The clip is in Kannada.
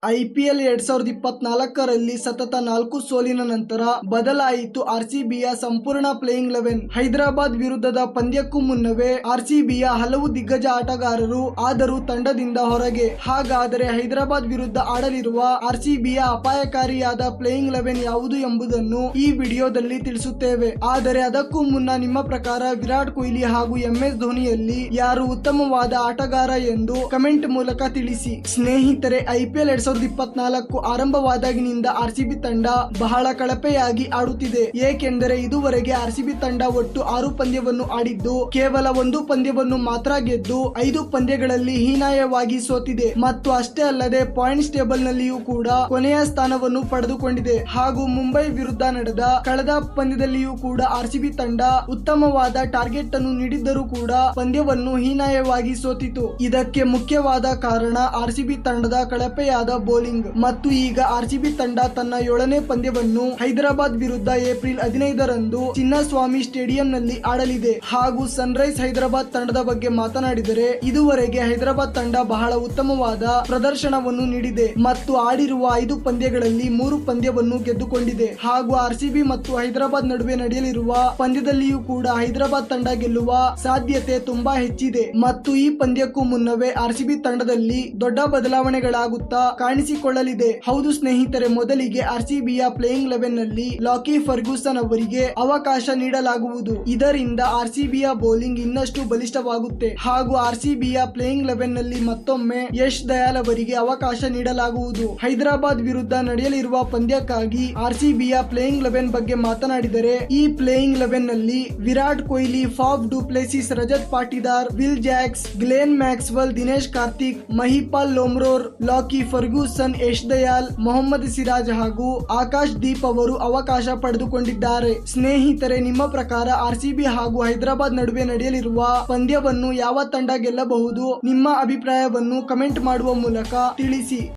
IPL 2024ರಲ್ಲಿ ಸತತ 4 ಸೋಲಿನ ನಂತರ ಬದಲಾಯಿತು ಆರ್ಸಿಬಿಯ ಸಂಪೂರ್ಣ ಪ್ಲೇಯಿಂಗ್ 11. ಹೈದರಾಬಾದ್ ವಿರುದ್ಧದ ಪಂದ್ಯಕ್ಕೂ ಮುನ್ನವೇ ಆರ್ಸಿಬಿಯ ಹಲವು ದಿಗ್ಗಜ ಆಟಗಾರರು ಆದರೂ ತಂಡದಿಂದ ಹೊರಗೆ. ಹಾಗಾದರೆ ಹೈದರಾಬಾದ್ ವಿರುದ್ಧ ಆಡಲಿರುವ ಆರ್ಸಿಬಿಯ ಅಪಾಯಕಾರಿಯಾದ ಪ್ಲೇಯಿಂಗ್ 11 ಯಾವುದು ಎಂಬುದನ್ನು ಈ ವಿಡಿಯೋದಲ್ಲಿ ತಿಳಿಸುತ್ತೇವೆ. ಆದರೆ ಅದಕ್ಕೂ ಮುನ್ನ ನಿಮ್ಮ ಪ್ರಕಾರ ವಿರಾಟ್ ಕೊಹ್ಲಿ ಹಾಗೂ MS ಧೋನಿಯಲ್ಲಿ ಯಾರು ಉತ್ತಮವಾದ ಆಟಗಾರ ಎಂದು ಕಮೆಂಟ್ ಮೂಲಕ ತಿಳಿಸಿ. ಸ್ನೇಹಿತರೆ, IPL 2024 ಆರಂಭವಾದಾಗಿನಿಂದ ಆರ್ಸಿಬಿ ತಂಡ ಬಹಳ ಕಳಪೆಯಾಗಿ ಆಡುತ್ತಿದೆ. ಏಕೆಂದರೆ ಇದುವರೆಗೆ ಆರ್ಸಿಬಿ ತಂಡ ಒಟ್ಟು 6 ಪಂದ್ಯವನ್ನು ಆಡಿದ್ದು ಕೇವಲ 1 ಪಂದ್ಯವನ್ನು ಮಾತ್ರ ಗೆದ್ದು 5 ಪಂದ್ಯಗಳಲ್ಲಿ ಹೀನಾಯವಾಗಿ ಸೋತಿದೆ. ಮತ್ತು ಅಷ್ಟೇ ಅಲ್ಲದೆ ಪಾಯಿಂಟ್ಸ್ ಟೇಬಲ್ ನಲ್ಲಿಯೂ ಕೂಡ ಕೊನೆಯ ಸ್ಥಾನವನ್ನು ಪಡೆದುಕೊಂಡಿದೆ. ಹಾಗೂ ಮುಂಬೈ ವಿರುದ್ಧ ನಡೆದ ಕಳೆದ ಪಂದ್ಯದಲ್ಲಿಯೂ ಕೂಡ ಆರ್ಸಿಬಿ ತಂಡ ಉತ್ತಮವಾದ ಟಾರ್ಗೆಟ್ ಅನ್ನು ನೀಡಿದ್ದರೂ ಕೂಡ ಪಂದ್ಯವನ್ನು ಹೀನಾಯವಾಗಿ ಸೋತಿತು. ಇದಕ್ಕೆ ಮುಖ್ಯವಾದ ಕಾರಣ ಆರ್ಸಿಬಿ ತಂಡದ ಕಳಪೆಯಾದ ಬೌಲಿಂಗ್. ಮತ್ತು ಈಗ ಆರ್ಸಿಬಿ ತಂಡ ತನ್ನ 7ನೇ ಪಂದ್ಯವನ್ನು ಹೈದರಾಬಾದ್ ವಿರುದ್ಧ ಏಪ್ರಿಲ್ 15ರಂದು ಚಿನ್ನಸ್ವಾಮಿ ಸ್ಟೇಡಿಯಂನಲ್ಲಿ ಆಡಲಿದೆ. ಹಾಗೂ ಸನ್ರೈಸ್ ಹೈದರಾಬಾದ್ ತಂಡದ ಬಗ್ಗೆ ಮಾತನಾಡಿದರೆ ಇದುವರೆಗೆ ಹೈದರಾಬಾದ್ ತಂಡ ಬಹಳ ಉತ್ತಮವಾದ ಪ್ರದರ್ಶನವನ್ನು ನೀಡಿದೆ ಮತ್ತು ಆಡಿರುವ 5 ಪಂದ್ಯಗಳಲ್ಲಿ 3 ಪಂದ್ಯವನ್ನು ಗೆದ್ದುಕೊಂಡಿದೆ. ಹಾಗೂ ಆರ್ಸಿಬಿ ಮತ್ತು ಹೈದರಾಬಾದ್ ನಡುವೆ ನಡೆಯಲಿರುವ ಪಂದ್ಯದಲ್ಲಿಯೂ ಕೂಡ ಹೈದರಾಬಾದ್ ತಂಡ ಗೆಲ್ಲುವ ಸಾಧ್ಯತೆ ತುಂಬಾ ಹೆಚ್ಚಿದೆ. ಮತ್ತು ಈ ಪಂದ್ಯಕ್ಕೂ ಮುನ್ನವೇ ಆರ್ಸಿಬಿ ತಂಡದಲ್ಲಿ ದೊಡ್ಡ ಬದಲಾವಣೆಗಳಾಗುತ್ತಾ ಕಾಣಿಸಿಕೊಳ್ಳಲಿದೆ. ಹೌದು ಸ್ನೇಹಿತರೆ, ಮೊದಲಿಗೆ ಆರ್ಸಿಬಿಯ ಪ್ಲೇಯಿಂಗ್ 11 ನಲ್ಲಿ ಲಾಕಿ ಫರ್ಗೂಸನ್ ಅವರಿಗೆ ಅವಕಾಶ ನೀಡಲಾಗುವುದು. ಇದರಿಂದ ಆರ್ಸಿಬಿಯ ಬೌಲಿಂಗ್ ಇನ್ನಷ್ಟು ಬಲಿಷ್ಠವಾಗುತ್ತೆ. ಹಾಗೂ ಆರ್ಸಿಬಿಯ ಪ್ಲೇಯಿಂಗ್ 11 ನಲ್ಲಿ ಮತ್ತೊಮ್ಮೆ ಯಶ್ ದಯಾಲ್ ಅವರಿಗೆ ಅವಕಾಶ ನೀಡಲಾಗುವುದು. ಹೈದರಾಬಾದ್ ವಿರುದ್ಧ ನಡೆಯಲಿರುವ ಪಂದ್ಯಕ್ಕಾಗಿ ಆರ್ಸಿಬಿಯ ಪ್ಲೇಯಿಂಗ್ 11 ಬಗ್ಗೆ ಮಾತನಾಡಿದರೆ ಈ ಪ್ಲೇಯಿಂಗ್ 11 ನಲ್ಲಿ Virat Kohli, Faf du Plessis, Rajat Patidar, Will Jacks, Glenn Maxwell, Dinesh Karthik, Mahipal Lomror, Lockie Ferguson, Yash Dayal, Mohammed Siraj ಹಾಗೂ ಆಕಾಶ್ ದೀಪ್ ಅವರು ಅವಕಾಶ ಪಡೆದುಕೊಂಡಿದ್ದಾರೆ. ಸ್ನೇಹಿತರೆ, ನಿಮ್ಮ ಪ್ರಕಾರ ಆರ್ಸಿಬಿ ಹಾಗೂ ಹೈದರಾಬಾದ್ ನಡುವೆ ನಡೆಯಲಿರುವ ಪಂದ್ಯವನ್ನು ಯಾವ ತಂಡ ಗೆಲ್ಲಬಹುದು? ನಿಮ್ಮ ಅಭಿಪ್ರಾಯವನ್ನು ಕಮೆಂಟ್ ಮಾಡುವ ಮೂಲಕ ತಿಳಿಸಿ.